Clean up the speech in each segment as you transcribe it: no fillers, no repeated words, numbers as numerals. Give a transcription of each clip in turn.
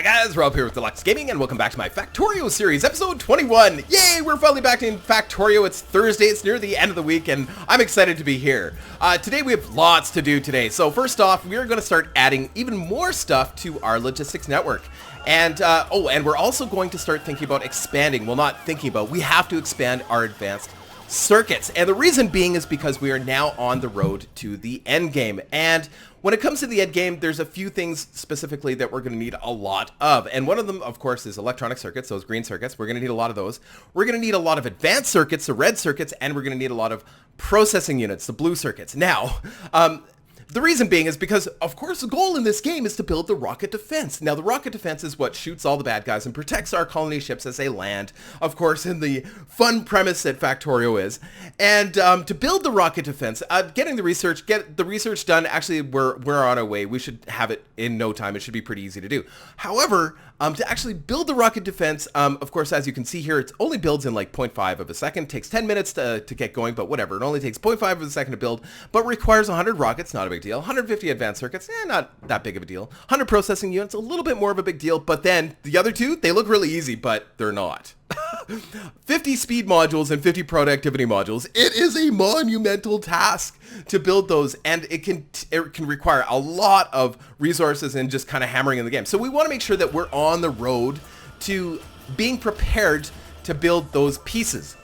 Hi guys, Rob here with Deluks Gaming, and welcome back to my Factorio series, episode 21. Yay, we're finally back in Factorio. It's Thursday, it's near the end of the week, and I'm excited to be here. Today we have lots to do today. So first off, we're going to start adding even more stuff to our logistics network. And, and we're also going to start thinking about expanding. Well, not thinking about, we have to expand our advanced circuits. And the reason being is because we are now on the road to the end game. And when it comes to the end game, there's a few things specifically that we're going to need a lot of. And one of them, of course, is electronic circuits, those green circuits. We're going to need a lot of those. We're going to need a lot of advanced circuits, the red circuits, and we're going to need a lot of processing units, the blue circuits. Now, the reason being is because, of course, the goal in this game is to build the rocket defense. Now, the rocket defense is what shoots all the bad guys and protects our colony ships as they land, of course, in the fun premise that Factorio is. And to build the rocket defense, get the research done, actually, we're on our way. We should have it in no time. It should be pretty easy to do. However, to actually build the rocket defense, of course, as you can see here, it only builds in like 0.5 of a second. It takes 10 minutes to get going, but whatever. It only takes 0.5 of a second to build, but requires 100 rockets, not a big deal. 150 advanced circuits, not that big of a deal. 100 processing units, a little bit more of a big deal, but then the other two, they look really easy, but they're not. 50 speed modules and 50 productivity modules. It is a monumental task to build those, and it can require a lot of resources and just kind of hammering in the game. So we want to make sure that we're on the road to being prepared to build those pieces.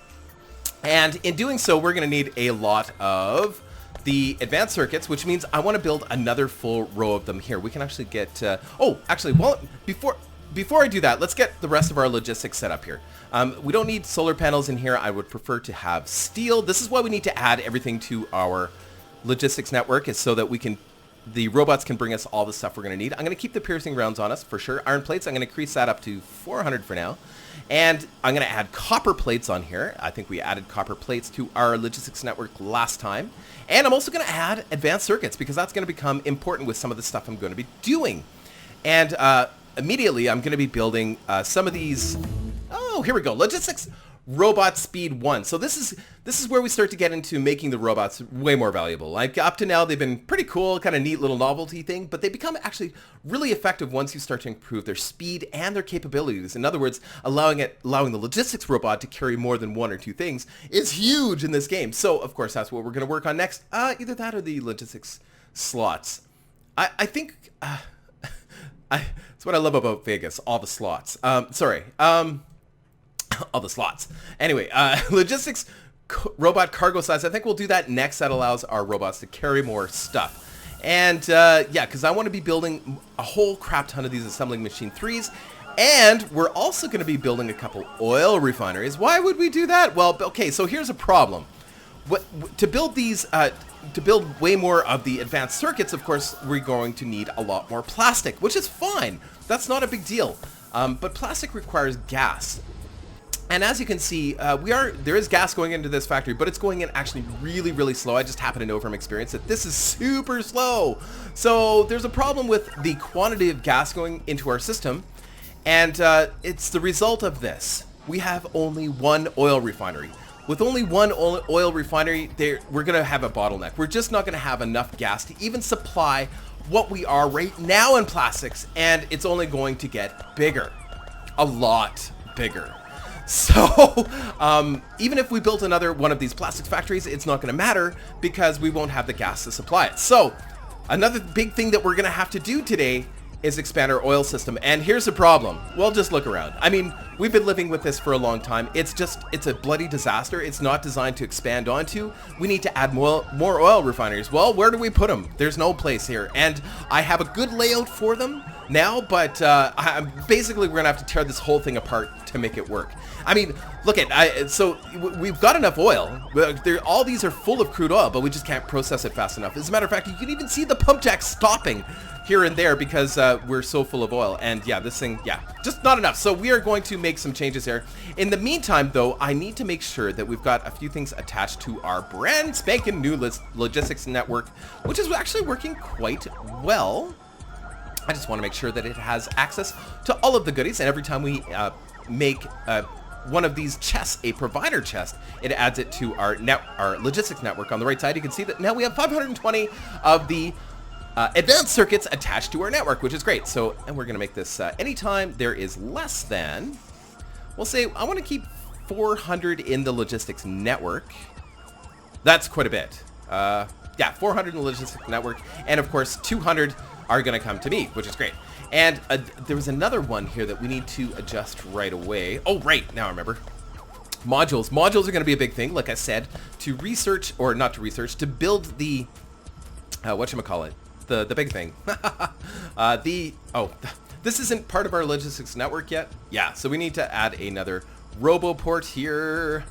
And in doing so, we're going to need a lot of the advanced circuits, which means I want to build another full row of them here. We can actually get, before I do that, let's get the rest of our logistics set up here. We don't need solar panels in here. I would prefer to have steel. This is why we need to add everything to our logistics network, is so that the robots can bring us all the stuff we're going to need. I'm going to keep the piercing rounds on us for sure. Iron plates, I'm going to increase that up to 400 for now. And I'm going to add copper plates on here. I think we added copper plates to our logistics network last time. And I'm also going to add advanced circuits, because that's going to become important with some of the stuff I'm going to be doing. And immediately I'm going to be building some of these. Oh, here we go. Logistics robot speed 1. So this is where we start to get into making the robots way more valuable. Like up to now, they've been pretty cool, kind of neat little novelty thing, but they become actually really effective once you start to improve their speed and their capabilities. In other words, allowing the logistics robot to carry more than one or two things is huge in this game. So of course, that's what we're going to work on next. Either that or the logistics slots. I think that's what I love about Vegas, all the slots. All the slots. Anyway, logistics robot cargo size. I think we'll do that next. That allows our robots to carry more stuff. And yeah, because I want to be building a whole crap ton of these assembling machine 3s. And we're also going to be building a couple oil refineries. Why would we do that? Well, okay, so here's a problem. To build these, to build way more of the advanced circuits, of course, we're going to need a lot more plastic, which is fine. That's not a big deal. But plastic requires gas. And as you can see, there is gas going into this factory, but it's going in actually really, really slow. I just happen to know from experience that this is super slow. So there's a problem with the quantity of gas going into our system, and it's the result of this. We have only one oil refinery. With only one oil refinery, we're going to have a bottleneck. We're just not going to have enough gas to even supply what we are right now in plastics, and it's only going to get bigger. A lot bigger. So, even if we built another one of these plastics factories, it's not going to matter because we won't have the gas to supply it. So, another big thing that we're going to have to do today is expand our oil system. And here's the problem. Well, just look around. I mean, we've been living with this for a long time. It's a bloody disaster. It's not designed to expand onto. We need to add more oil refineries. Well, where do we put them? There's no place here. And I have a good layout for them now, but basically we're gonna have to tear this whole thing apart to make it work. I mean, look at, so we've got enough oil. All these are full of crude oil, but we just can't process it fast enough. As a matter of fact, you can even see the pump jack stopping here and there because we're so full of oil. And yeah, this thing, yeah, just not enough. So we are going to make some changes here. In the meantime, though, I need to make sure that we've got a few things attached to our brand spanking new logistics network, which is actually working quite well. I just want to make sure that it has access to all of the goodies, and every time we make one of these chests a provider chest, it adds it to our logistics network. On the right side, you can see that now we have 520 of the advanced circuits attached to our network, which is great. So, and we're going to make this anytime there is less than, we'll say I want to keep 400 in the logistics network. That's quite a bit. Yeah, 400 in the logistics network. And of course, 200 are going to come to me, which is great. And there was another one here that we need to adjust right away. Oh, right. Now I remember. Modules. Modules are going to be a big thing, like I said, to research, or not to research, to build the, whatchamacallit, the big thing. This isn't part of our logistics network yet. Yeah, so we need to add another RoboPort here,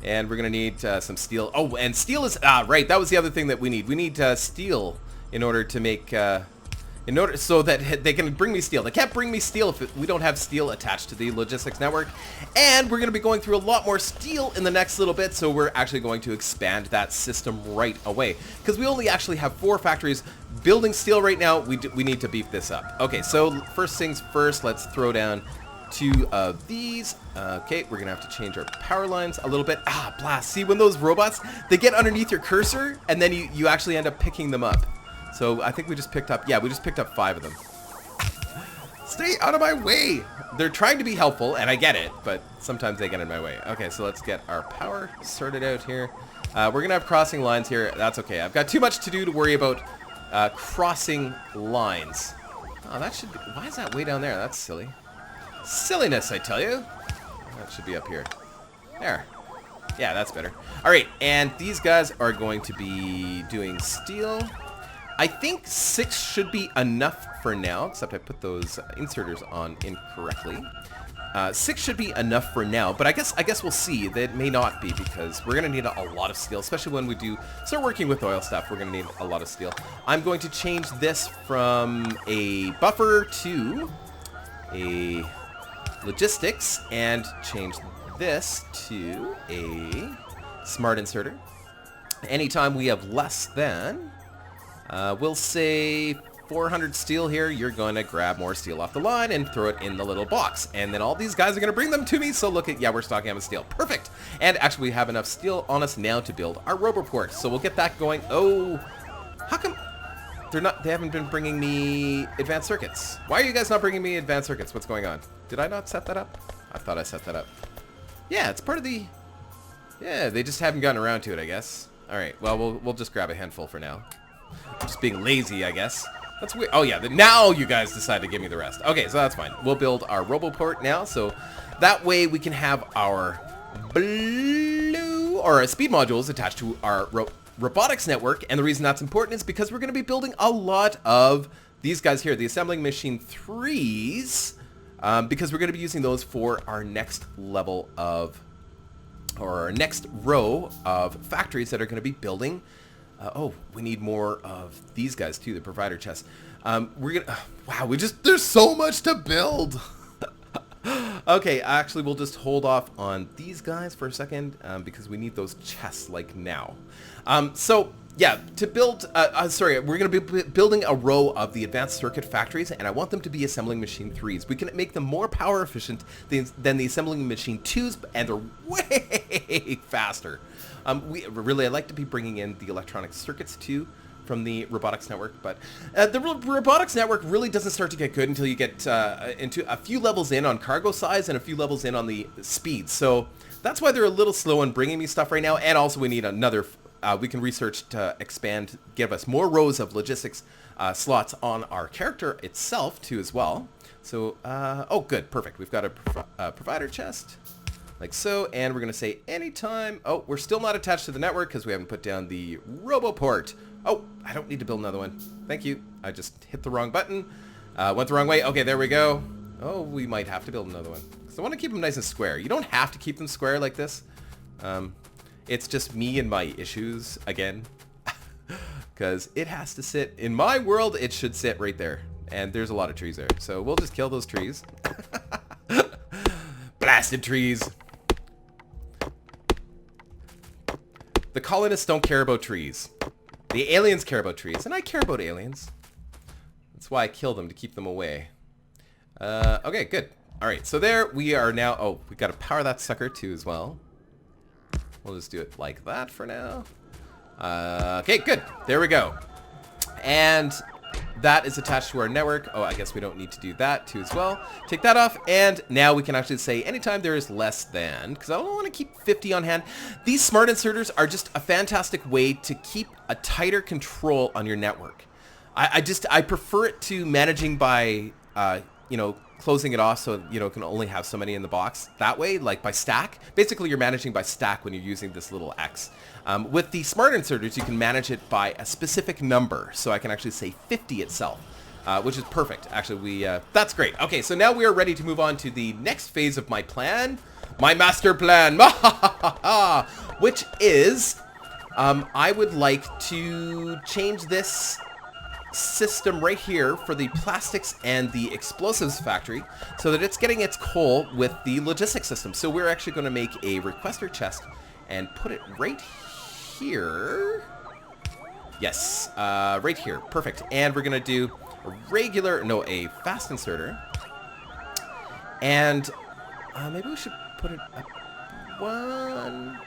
and we're going to need some steel. Oh, and steel is, right, that was the other thing that we need. We need steel in order to make, so that they can bring me steel. They can't bring me steel if we don't have steel attached to the logistics network. And we're going to be going through a lot more steel in the next little bit, so we're actually going to expand that system right away. Because we only actually have 4 factories building steel right now. We need to beef this up. Okay, so first things first, let's throw down 2 of these. Okay, we're going to have to change our power lines a little bit. Blast. See, when those robots, they get underneath your cursor, and then you actually end up picking them up. So I think we just picked up, yeah, we just picked up 5 of them. Stay out of my way! They're trying to be helpful, and I get it, but sometimes they get in my way. Okay, so let's get our power sorted out here. We're going to have crossing lines here. That's okay. I've got too much to do to worry about crossing lines. Oh, that should be, why is that way down there? That's silly. Silliness, I tell you. That should be up here. There. Yeah, that's better. All right, and these guys are going to be doing steel. I think 6 should be enough for now, except I put those inserters on incorrectly. 6 should be enough for now, but I guess we'll see. That may not be, because we're going to need a lot of steel, especially when we do start working with oil stuff. We're going to need a lot of steel. I'm going to change this from a buffer to a logistics, and change this to a smart inserter. Anytime we have less than... we'll say 400 steel here. You're going to grab more steel off the line and throw it in the little box. And then all these guys are going to bring them to me. So look at, yeah, we're stocking up with steel. Perfect. And actually we have enough steel on us now to build our RoboPort. So we'll get that going. Oh, how come they haven't been bringing me advanced circuits? Why are you guys not bringing me advanced circuits? What's going on? Did I not set that up? I thought I set that up. Yeah, it's part of the, yeah, they just haven't gotten around to it, I guess. All right, well, we'll just grab a handful for now. I'm just being lazy, I guess. That's weird. Oh, yeah, now you guys decide to give me the rest. Okay, so that's fine. We'll build our RoboPort now, so that way we can have our blue, or our speed modules attached to our robotics network. And the reason that's important is because we're going to be building a lot of these guys here, the assembling machine 3s, because we're going to be using those for our next level of, or our next row of factories that are going to be building. Oh, we need more of these guys too, the provider chests. We're gonna, wow, there's so much to build. Okay, actually we'll just hold off on these guys for a second, because we need those chests like now. So yeah, to build, we're gonna be building a row of the advanced circuit factories, and I want them to be assembling machine 3s. We can make them more power efficient than the assembling machine 2s, and they're way faster. I'd like to be bringing in the electronic circuits too from the robotics network, but the robotics network really doesn't start to get good until you get into a few levels in on cargo size and a few levels in on the speed. So that's why they're a little slow in bringing me stuff right now, and also we need another, we can research to expand, give us more rows of logistics slots on our character itself too as well. So, oh good, perfect. We've got a provider chest. Like so, and we're going to say anytime. Oh, we're still not attached to the network because we haven't put down the RoboPort. Oh, I don't need to build another one. Thank you. I just hit the wrong button. Went the wrong way. Okay, there we go. Oh, we might have to build another one. Because I want to keep them nice and square. You don't have to keep them square like this. It's just me and my issues again. Because it has to sit, in my world, it should sit right there. And there's a lot of trees there. So we'll just kill those trees. Blasted trees. The colonists don't care about trees. The aliens care about trees, and I care about aliens. That's why I kill them, to keep them away. Okay, good. All right, so there we are now. Oh, we got to power that sucker too as well. We'll just do it like that for now. Okay, good. There we go. And that is attached to our network. Oh, I guess we don't need to do that too as well. Take that off, and now we can actually say anytime there is less than, because I don't want to keep 50 on hand. These smart inserters are just a fantastic way to keep a tighter control on your network. I prefer it to managing by, you know, closing it off so, you know, it can only have so many in the box. That way, like by stack. Basically, you're managing by stack when you're using this little X. With the smart inserters, you can manage it by a specific number. So I can actually say 50 itself, which is perfect. Actually, that's great. Okay, so now we are ready to move on to the next phase of my plan. My master plan, which is, I would like to change this system right here for the plastics and the explosives factory so that it's getting its coal with the logistics system. So we're actually going to make a requester chest and put it right here. Yes, right here. Perfect. And we're going to do a fast inserter. And maybe we should put it up one.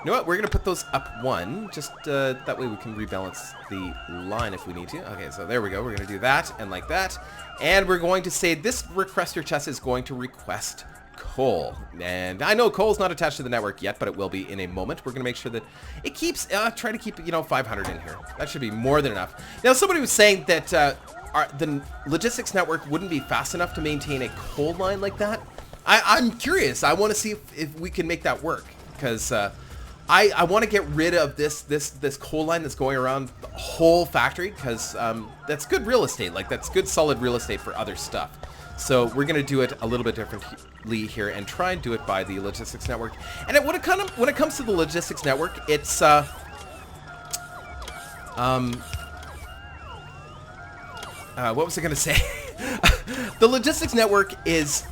You know what? We're going to put those up one. Just that way we can rebalance the line if we need to. Okay, so there we go. We're going to do that and like that. And we're going to say this requester chest is going to request coal. And I know coal's not attached to the network yet, but it will be in a moment. We're going to make sure that it keeps, try to keep, you know, 500 in here. That should be more than enough. Now, somebody was saying that the logistics network wouldn't be fast enough to maintain a coal line like that. I'm curious. I want to see if we can make that work, because I want to get rid of this coal line that's going around the whole factory, because that's good real estate. Like, that's good solid real estate for other stuff. So we're going to do it a little bit differently here and try and do it by the logistics network. And when it comes to the logistics network, it's what was I going to say? The logistics network is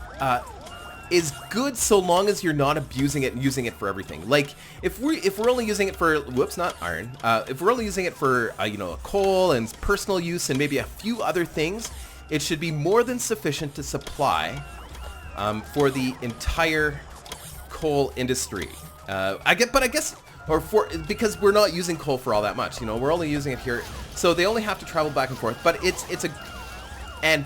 good so long as you're not abusing it and using it for everything. Like, if we're only using it for, not iron. If we're only using it for, you know, coal and personal use and maybe a few other things, it should be more than sufficient to supply for the entire coal industry. Because we're not using coal for all that much. You know, we're only using it here, so they only have to travel back and forth. But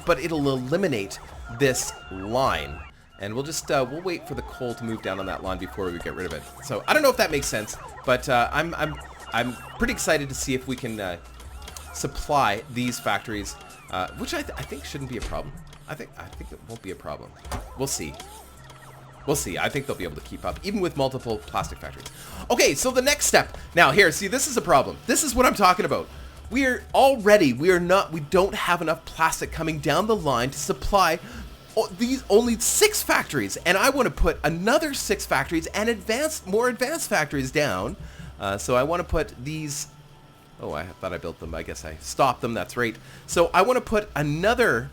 but it'll eliminate this line. And we'll just, we'll wait for the coal to move down on that line before we get rid of it. So I don't know if that makes sense, but I'm pretty excited to see if we can supply these factories, which I think shouldn't be a problem. I think it won't be a problem. We'll see. We'll see. I think they'll be able to keep up, even with multiple plastic factories. Okay, so the next step. Now here, see, this is a problem. This is what I'm talking about. We don't have enough plastic coming down the line to supply these only 6 factories, and I want to put another 6 factories and more advanced factories down. So I want to put these. Oh, I thought I built them. I guess I stopped them. That's right. So I want to put another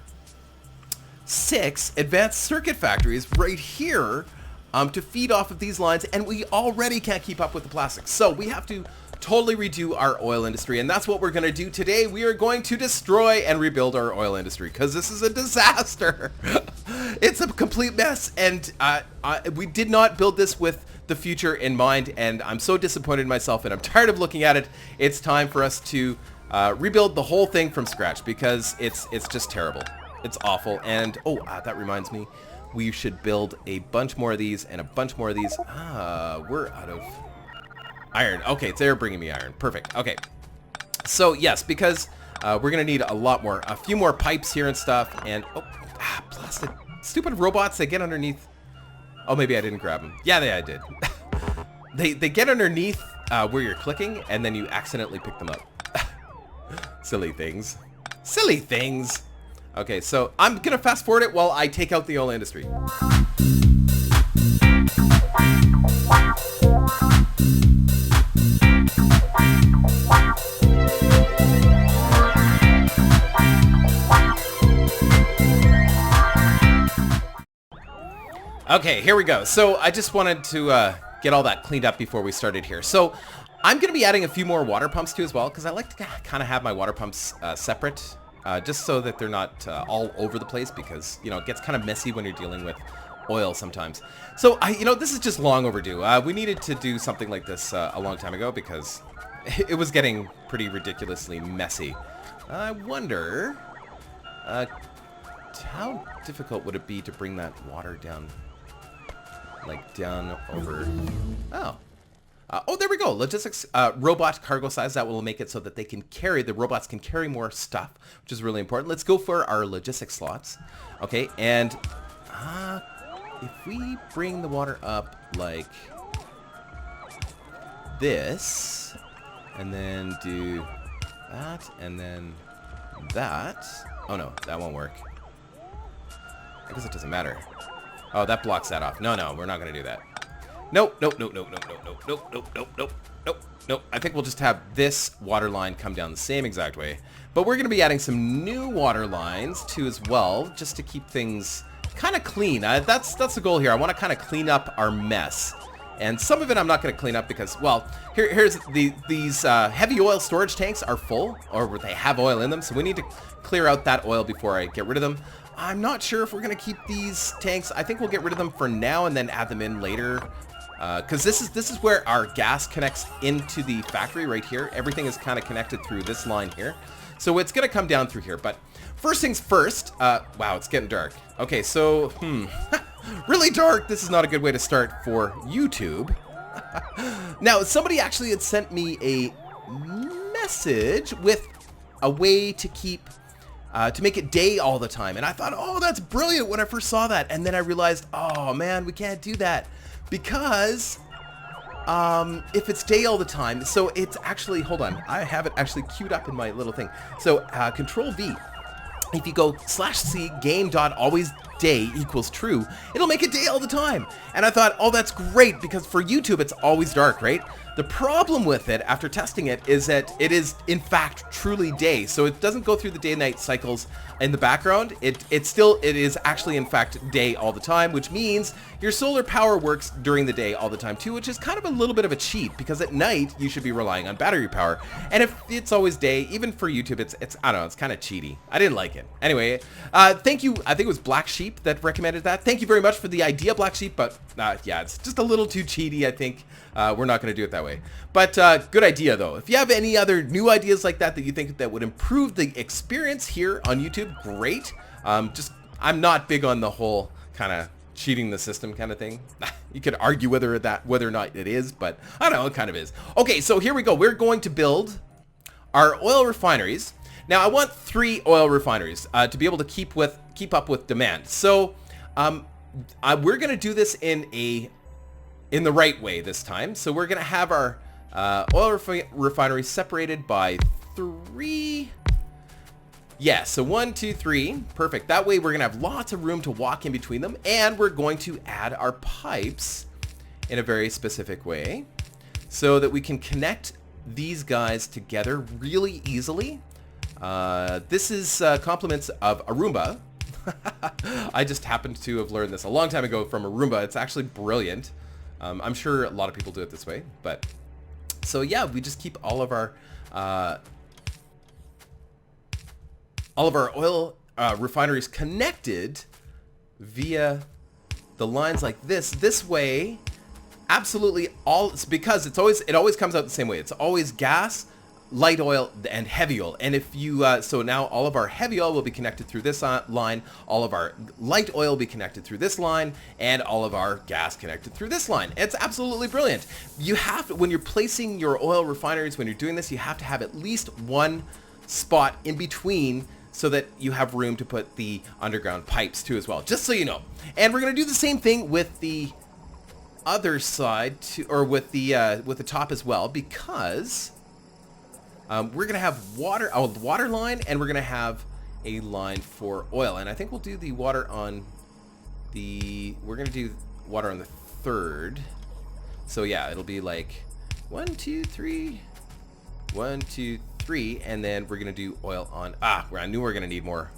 6 advanced circuit factories right here to feed off of these lines, and we already can't keep up with the plastics. So we have to totally redo our oil industry, and that's what we're going to do today. We are going to destroy and rebuild our oil industry, because this is a disaster. It's a complete mess, and we did not build this with the future in mind, and I'm so disappointed in myself, and I'm tired of looking at it. It's time for us to rebuild the whole thing from scratch, because it's just terrible. It's awful. And that reminds me, we should build a bunch more of these and a bunch more of these. We're out of iron. Okay, they're bringing me iron. Perfect. Okay. So yes, because we're gonna need a few more pipes here and stuff. And plastic, stupid robots. They get underneath. Oh, maybe I didn't grab them. Yeah, I did. They get underneath where you're clicking, and then you accidentally pick them up. Silly things. Silly things. Okay, so I'm gonna fast forward it while I take out the oil industry. Okay, here we go. So I just wanted to get all that cleaned up before we started here. So I'm going to be adding a few more water pumps too as well, because I like to kind of have my water pumps separate, just so that they're not all over the place, because, you know, it gets kind of messy when you're dealing with oil sometimes. So, this is just long overdue. We needed to do something like this a long time ago, because it was getting pretty ridiculously messy. I wonder, how difficult would it be to bring that water down, like down over? Oh. Oh, there we go. Logistics robot cargo size. That will make it so that they can carry, the robots can carry more stuff, which is really important. Let's go for our logistics slots. Okay, and if we bring the water up like this, and then do that, and then that. Oh no, that won't work. I guess it doesn't matter. Oh, that blocks that off. No, we're not going to do that. Nope. I think we'll just have this water line come down the same exact way. But we're going to be adding some new water lines too as well, just to keep things kind of clean. That's the goal here. I want to kind of clean up our mess. And some of it I'm not going to clean up because, well, here's these heavy oil storage tanks are full, or they have oil in them, so we need to clear out that oil before I get rid of them. I'm not sure if we're going to keep these tanks. I think we'll get rid of them for now and then add them in later. Because this is where our gas connects into the factory right here. Everything is kind of connected through this line here. So it's going to come down through here. But first things first, wow, it's getting dark. Okay, so, really dark. This is not a good way to start for YouTube. Now, somebody actually had sent me a message with a way to keep, to make it day all the time. And I thought, oh, that's brilliant when I first saw that. And then I realized, oh man, we can't do that. Because if it's day all the time, so it's actually, hold on, I have it actually queued up in my little thing. So Control V, if you go /C game.alwaysday equals true, it'll make it day all the time. And I thought, oh, that's great, because for YouTube it's always dark, right? The problem with it, after testing it, is that it is in fact truly day. So it doesn't go through the day-night cycles in the background. It is actually in fact day all the time, which means your solar power works during the day all the time too, which is kind of a little bit of a cheat, because at night you should be relying on battery power. And if it's always day, even for YouTube, it's I don't know, it's kind of cheaty. I didn't like it. Anyway, thank you. I think it was Black Sheep that recommended that. Thank you very much for the idea, Black Sheep, but yeah, it's just a little too cheaty, I think. We're not going to do it that way. But good idea, though. If you have any other new ideas like that you think that would improve the experience here on YouTube, great. I'm not big on the whole kind of cheating the system kind of thing. You could argue whether or not it is, but I don't know, it kind of is. Okay, so here we go. We're going to build our oil refineries. Now, I want 3 oil refineries to be able to keep up with demand. So we're going to do this in the right way this time. So we're going to have our oil refinery separated by 3. Yeah, so 1, 2, 3. Perfect. That way we're going to have lots of room to walk in between them. And we're going to add our pipes in a very specific way so that we can connect these guys together really easily. This is compliments of Arumba. I just happened to have learned this a long time ago from Arumba. It's actually brilliant. I'm sure a lot of people do it this way, but so yeah, we just keep all of our oil refineries connected via the lines like this. This way, absolutely it's because it always comes out the same way. It's always gas, light oil, and heavy oil. And if you so now all of our heavy oil will be connected through this line, all of our light oil will be connected through this line, and all of our gas connected through this line. It's absolutely brilliant. You have to, when you're placing your oil refineries, when you're doing this, you have to have at least one spot in between so that you have room to put the underground pipes too as well, just so you know. And we're going to do the same thing with the other side or with the top as well, because we're going to have a water line, and we're going to have a line for oil. And I think we'll do the water on we're going to do water on the 3rd. So yeah, it'll be like 1, 2, 3, 1, 2, 3, and then we're going to do oil on, I knew we were going to need more.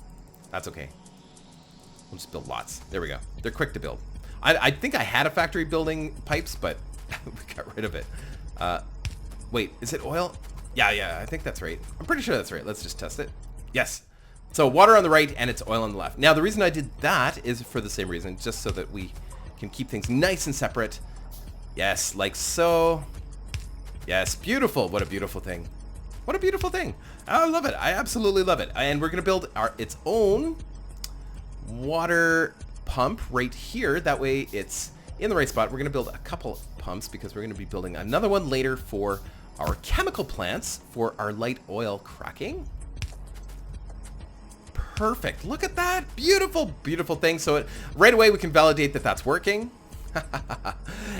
That's okay. We'll just build lots. There we go. They're quick to build. I think I had a factory building pipes, but we got rid of it. Wait, is it oil? Yeah, I think that's right. I'm pretty sure that's right. Let's just test it. Yes. So water on the right and it's oil on the left. Now the reason I did that is for the same reason, just so that we can keep things nice and separate. Yes, like so. Yes, beautiful. What a beautiful thing. What a beautiful thing. I love it. I absolutely love it. And we're going to build its own water pump right here. That way it's in the right spot. We're going to build a couple pumps because we're going to be building another one later for our chemical plants for our light oil cracking. Perfect. Look at that. Beautiful, beautiful thing. So right away we can validate that that's working.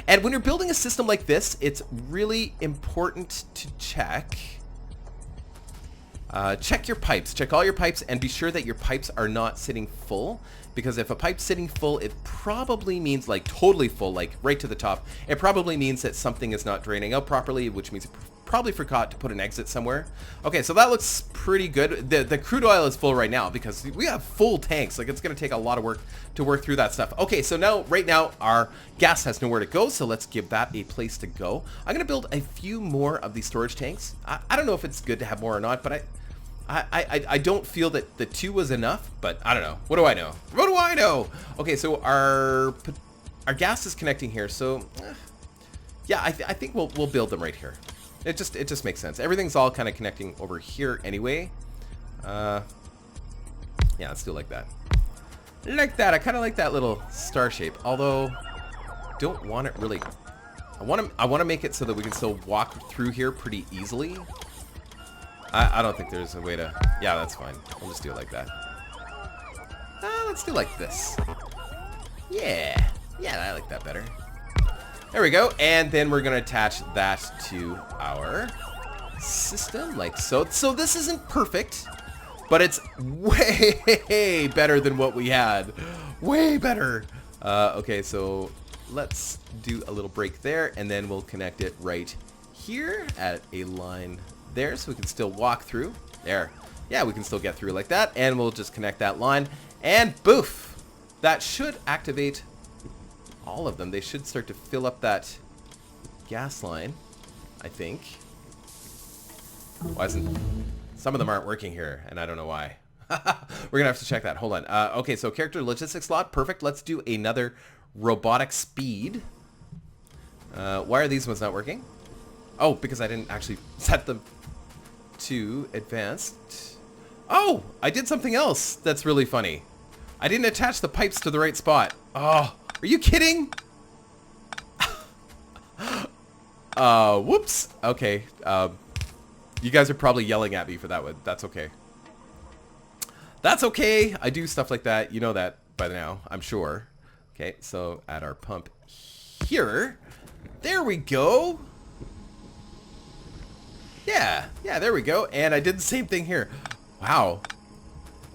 And when you're building a system like this, it's really important to check your pipes. Check all your pipes and be sure that your pipes are not sitting full. Because if a pipe's sitting full, it probably means like totally full, like right to the top. It probably means that something is not draining out properly, which means it probably forgot to put an exit somewhere. Okay, so that looks pretty good. The crude oil is full right now because we have full tanks. Like it's going to take a lot of work to work through that stuff. Okay, so now, right now, our gas has nowhere to go, so let's give that a place to go. I'm going to build a few more of these storage tanks. I don't know if it's good to have more or not, but I don't feel that the 2 was enough, but I don't know. What do I know? What do I know? Okay, so our gas is connecting here, so yeah, I think we'll build them right here. It just makes sense. Everything's all kind of connecting over here anyway. Yeah, let's do it like that. Like that. I kind of like that little star shape, although don't want it really. I want to make it so that we can still walk through here pretty easily. I don't think there's a way to... Yeah, that's fine. We'll just do it like that. Let's do it like this. Yeah. Yeah, I like that better. There we go. And then we're going to attach that to our system like so. So this isn't perfect, but it's way better than what we had. Way better. Okay, so let's do a little break there, and then we'll connect it right here at a line there so we can still walk through there. Yeah, we can still get through like that, and we'll just connect that line, and boof, that should activate all of them. They should start to fill up that gas line, I think. Why isn't some of them aren't working here, and I don't know why. We're gonna have to check that. Hold on. Okay, so character logistics slot, perfect. Let's do another robotic speed. Why are these ones not working? Oh, because I didn't actually set them to advanced. Oh, I did something else that's really funny. I didn't attach the pipes to the right spot. Oh, are you kidding? Whoops. Okay. You guys are probably yelling at me for that one. That's okay. That's okay. I do stuff like that. You know that by now, I'm sure. Okay, so add our pump here. There we go. Yeah, there we go. And I did the same thing here. Wow.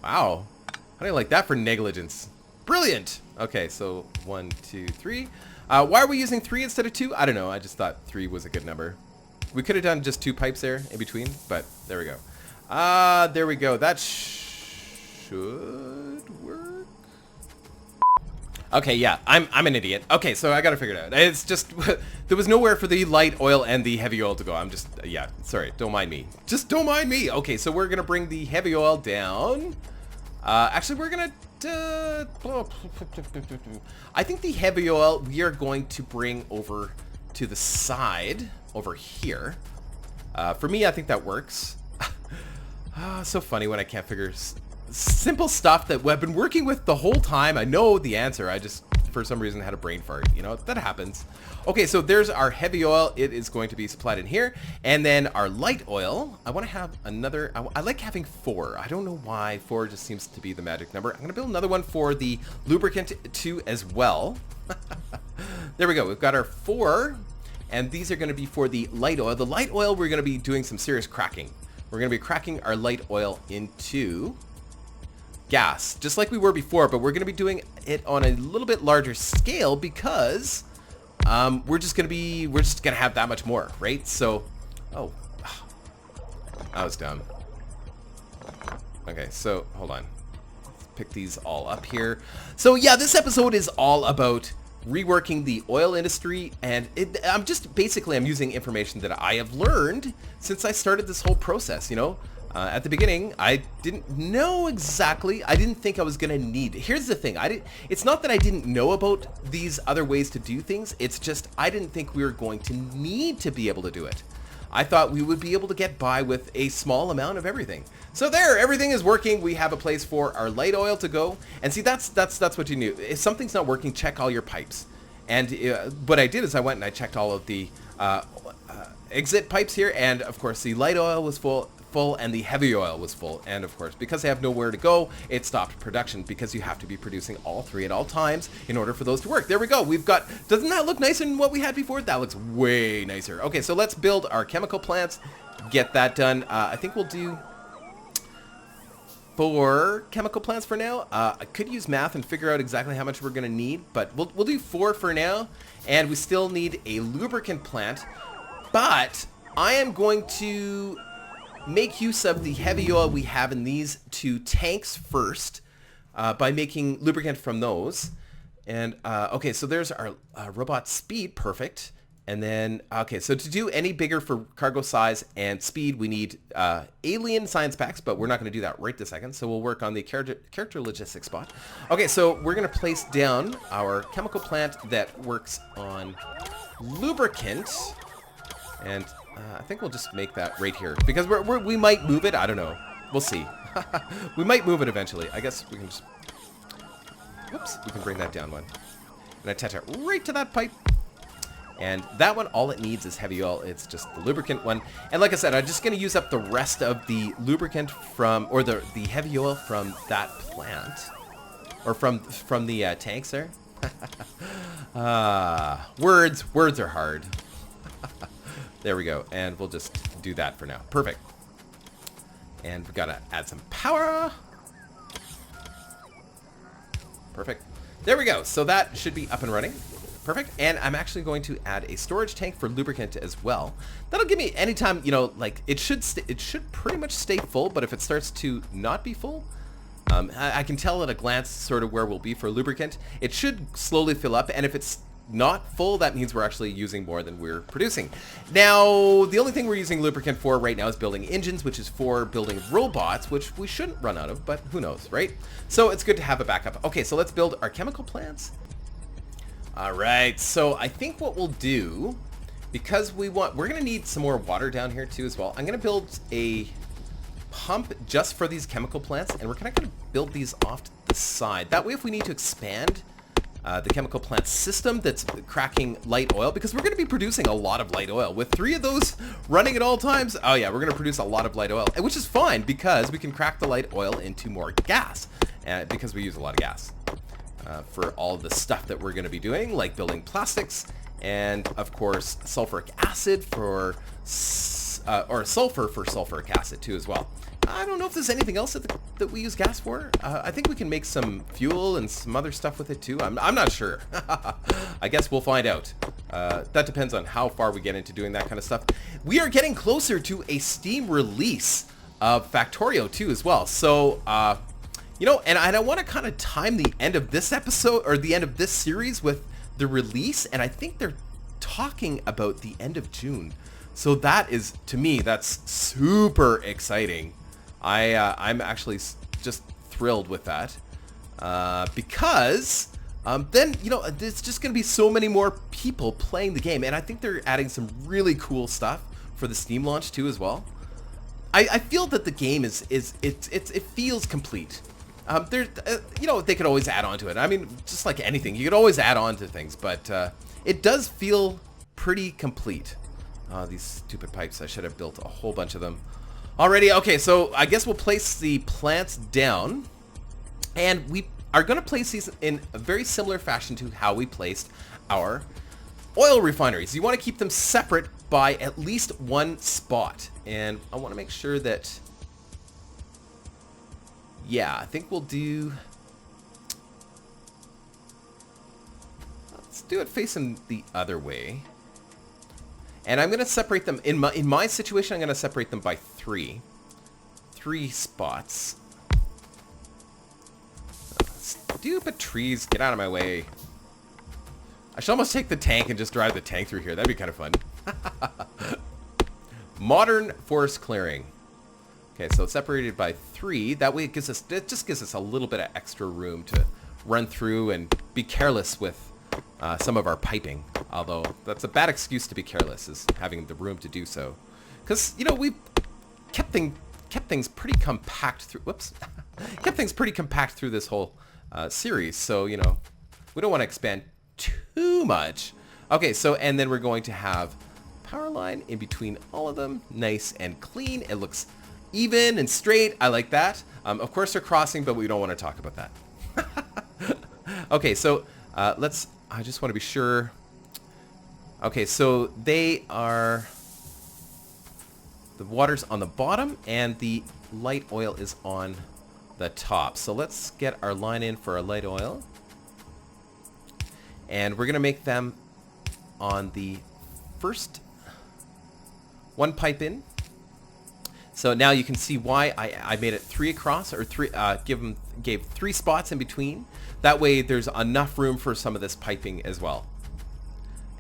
Wow. How do you like that for negligence? Brilliant. Okay, so 1, 2, 3. Why are we using 3 instead of 2? I don't know. I just thought 3 was a good number. We could have done just 2 pipes there in between, but there we go. There we go. That should work. Okay, yeah, I'm an idiot. Okay, so I gotta figure it out. It's just, there was nowhere for the light oil and the heavy oil to go. I'm just, yeah, sorry, don't mind me. Just don't mind me. Okay, so we're gonna bring the heavy oil down. Actually, we're gonna, I think the heavy oil we are going to bring over to the side, over here. For me, I think that works. So funny when I can't figure simple stuff that we've been working with the whole time. I know the answer. I just, for some reason, had a brain fart. You know, that happens. Okay, so there's our heavy oil. It is going to be supplied in here. And then our light oil, I want to have another, I like having 4. I don't know why. 4 just seems to be the magic number. I'm going to build another one for the lubricant 2 as well. There we go. We've got our 4. And these are going to be for the light oil. The light oil, we're going to be doing some serious cracking. We're going to be cracking our light oil into gas, just like we were before, but we're going to be doing it on a little bit larger scale because we're just going to have that much more, right? So, oh, that was dumb. Okay, so hold on. Let's pick these all up here. So yeah, this episode is all about reworking the oil industry, and I'm using information that I have learned since I started this whole process, you know. At the beginning, I didn't know exactly. I didn't think I was going to need. Here's the thing. It's not that I didn't know about these other ways to do things. It's just I didn't think we were going to need to be able to do it. I thought we would be able to get by with a small amount of everything. So there, everything is working. We have a place for our light oil to go. And see, that's what you knew. If something's not working, check all your pipes. And what I did is I went and I checked all of the exit pipes here, and of course the light oil was full and the heavy oil was full, and of course because they have nowhere to go, it stopped production, because you have to be producing all three at all times in order for those to work. There we go. We've got, doesn't that look nicer than what we had before? That looks way nicer. Okay, so let's build our chemical plants, get that done. I think we'll do 4 chemical plants for now. I could use math and figure out exactly how much we're going to need, but we'll do 4 for now, and we still need a lubricant plant. But I am going to make use of the heavy oil we have in these 2 tanks first by making lubricant from those. And okay, so there's our robot speed, perfect. And then, okay, so to do any bigger for cargo size and speed, we need alien science packs, but we're not going to do that right this second. So we'll work on the character logistics spot. Okay, so we're going to place down our chemical plant that works on lubricant. And I think we'll just make that right here, because we might move it. I don't know. We'll see. We might move it eventually. I guess we can just... Whoops. We can bring that down one. And attach it right to that pipe. And that one, all it needs is heavy oil. It's just the lubricant one. And like I said, I'm just going to use up the rest of the lubricant from, or the heavy oil from that plant. Or from the tanks there. Words are hard. There we go, and we'll just do that for now. Perfect. And we've got to add some power. Perfect. There we go. So that should be up and running. Perfect. And I'm actually going to add a storage tank for lubricant as well. That'll give me anytime, you know, like it should pretty much stay full, but if it starts to not be full, I can tell at a glance sort of where we'll be for lubricant. It should slowly fill up, and if it's not full, that means we're actually using more than we're producing. Now, the only thing we're using lubricant for right now is building engines, which is for building robots, which we shouldn't run out of, but who knows, right? So it's good to have a backup. Okay, so let's build our chemical plants. All right, so I think what we'll do, because we're going to need some more water down here too as well. I'm going to build a pump just for these chemical plants, and we're kind of going to build these off to the side. That way, if we need to expand the chemical plant system that's cracking light oil, because we're going to be producing a lot of light oil. With 3 of those running at all times, oh yeah, we're going to produce a lot of light oil, which is fine because we can crack the light oil into more gas, because we use a lot of gas for all the stuff that we're going to be doing, like building plastics, and of course sulfuric acid for, or sulfur for sulfuric acid too as well. I don't know if there's anything else that we use gas for. I think we can make some fuel and some other stuff with it too. I'm not sure. I guess we'll find out. That depends on how far we get into doing that kind of stuff. We are getting closer to a Steam release of Factorio too as well. So, you know, and I want to kind of time the end of this episode, or the end of this series, with the release. And I think they're talking about the end of June. So that is, to me, that's super exciting. I'm actually just thrilled with that, because then, you know, there's just going to be so many more people playing the game, and I think they're adding some really cool stuff for the Steam launch too as well. I feel that the game it feels complete. You know, they could always add on to it. I mean, just like anything, you could always add on to things, but it does feel pretty complete. These stupid pipes, I should have built a whole bunch of them already. Okay, so I guess we'll place the plants down, and we are going to place these in a very similar fashion to how we placed our oil refineries. You want to keep them separate by at least 1 spot, and I want to make sure that, yeah, I think we'll do, let's do it facing the other way. And I'm going to separate them, in my situation, I'm going to separate them by 3 spots. Stupid trees, get out of my way. I should almost take the tank and just drive the tank through here. That'd be kind of fun. Modern forest clearing. Okay, so it's separated by 3. That way it just gives us a little bit of extra room to run through and be careless with some of our piping. Although that's a bad excuse to be careless, is having the room to do so. because, you know, we've kept things pretty compact through, whoops, kept things pretty compact through this whole series. So, you know, we don't want to expand too much. Okay, so, and then we're going to have power line in between all of them, nice and clean. It looks even and straight. I like that. Of course they're crossing, but we don't want to talk about that. Okay, so I just want to be sure. Okay, so they are, the water's on the bottom and the light oil is on the top. So let's get our line in for our light oil. And we're going to make them on the first one pipe in. So now you can see why I made it 3 across, or gave 3 spots in between. That way there's enough room for some of this piping as well.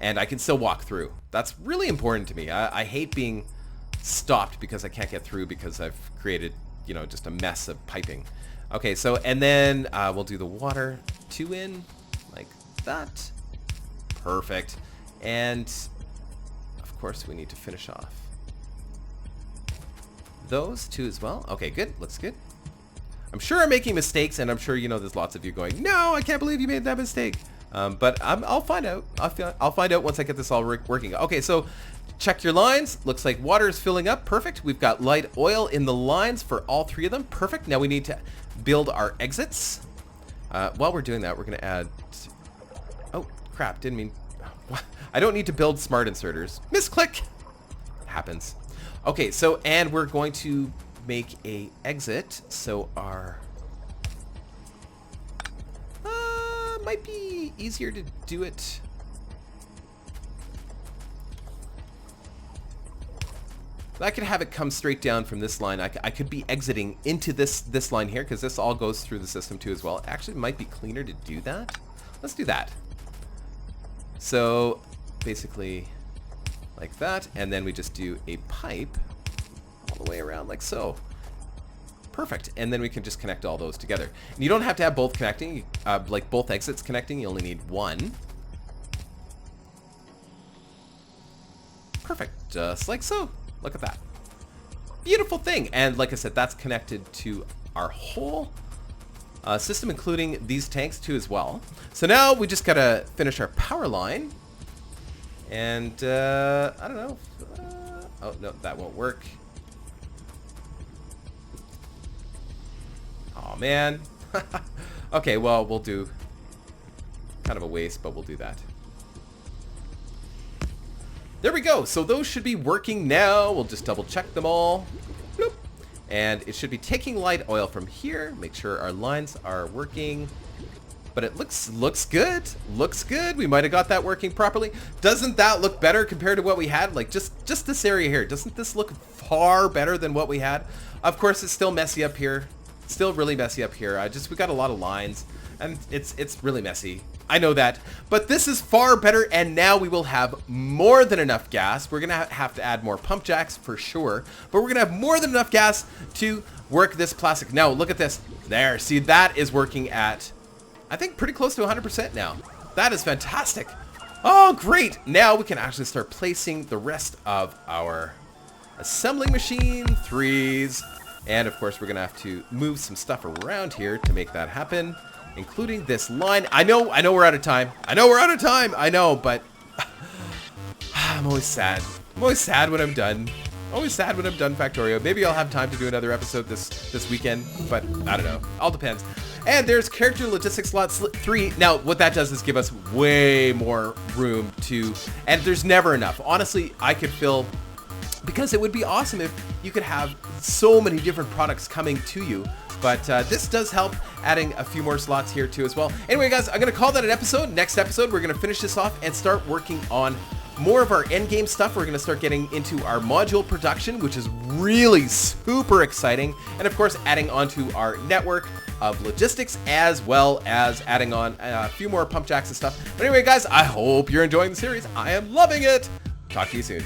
And I can still walk through. That's really important to me. I hate being stopped because I can't get through because I've created, you know, just a mess of piping. Okay, so, and then we'll do the water 2 in like that. Perfect. And of course we need to finish off those 2 as well. Okay, good. Looks good. I'm sure I'm making mistakes, and I'm sure, you know, there's lots of you going, no, I can't believe you made that mistake. But I'll find out. I'll find out once I get this all working. Okay, so check your lines. Looks like water is filling up. Perfect. We've got light oil in the lines for all 3 of them. Perfect. Now we need to build our exits. While we're doing that, we're going to add... Oh, crap. Didn't mean... I don't need to build smart inserters. Misclick. Happens. Okay, so, and we're going to make a exit. So our... might be easier to do it. I could have it come straight down from this line. I could be exiting into this line here, because this all goes through the system too as well. Actually, it might be cleaner to do that. Let's do that. So basically like that, and then we just do a pipe all the way around like so. Perfect. And then we can just connect all those together. And you don't have to have both connecting, like both exits connecting. You only need one. Perfect. Just like so. Look at that. Beautiful thing. And like I said, that's connected to our whole system, including these tanks too as well. So now we just got to finish our power line. And I don't know. Oh, no, that won't work. Oh man. Okay, well, we'll do kind of a waste, but we'll do that. There we go. So those should be working now. We'll just double check them all. Bloop. And it should be taking light oil from here. Make sure our lines are working. But it looks good. Looks good. We might have got that working properly. Doesn't that look better compared to what we had? Like just this area here. Doesn't this look far better than what we had? Of course, it's still messy up here. Still really messy up here. We got a lot of lines, and it's really messy. I know that, but this is far better, and now we will have more than enough gas. We're gonna have to add more pump jacks for sure, but we're gonna have more than enough gas to work this plastic. Now look at this. There, see, that is working at, I think, pretty close to 100% now. That is fantastic. Oh, great. Now we can actually start placing the rest of our assembling machine 3s. And of course, we're gonna have to move some stuff around here to make that happen, including this line. I know we're out of time. I know, but I'm always sad. I'm always sad when I'm done. Always sad when I'm done Factorio. Maybe I'll have time to do another episode this weekend, but I don't know. All depends. And there's character logistics slot 3. Now, what that does is give us way more room to, and there's never enough. Honestly, I could fill, because it would be awesome if you could have so many different products coming to you. But this does help, adding a few more slots here too as well. Anyway, guys, I'm going to call that an episode. Next episode, we're going to finish this off and start working on more of our end game stuff. We're going to start getting into our module production, which is really super exciting. And of course, adding onto our network of logistics, as well as adding on a few more pump jacks and stuff. But anyway, guys, I hope you're enjoying the series. I am loving it. Talk to you soon.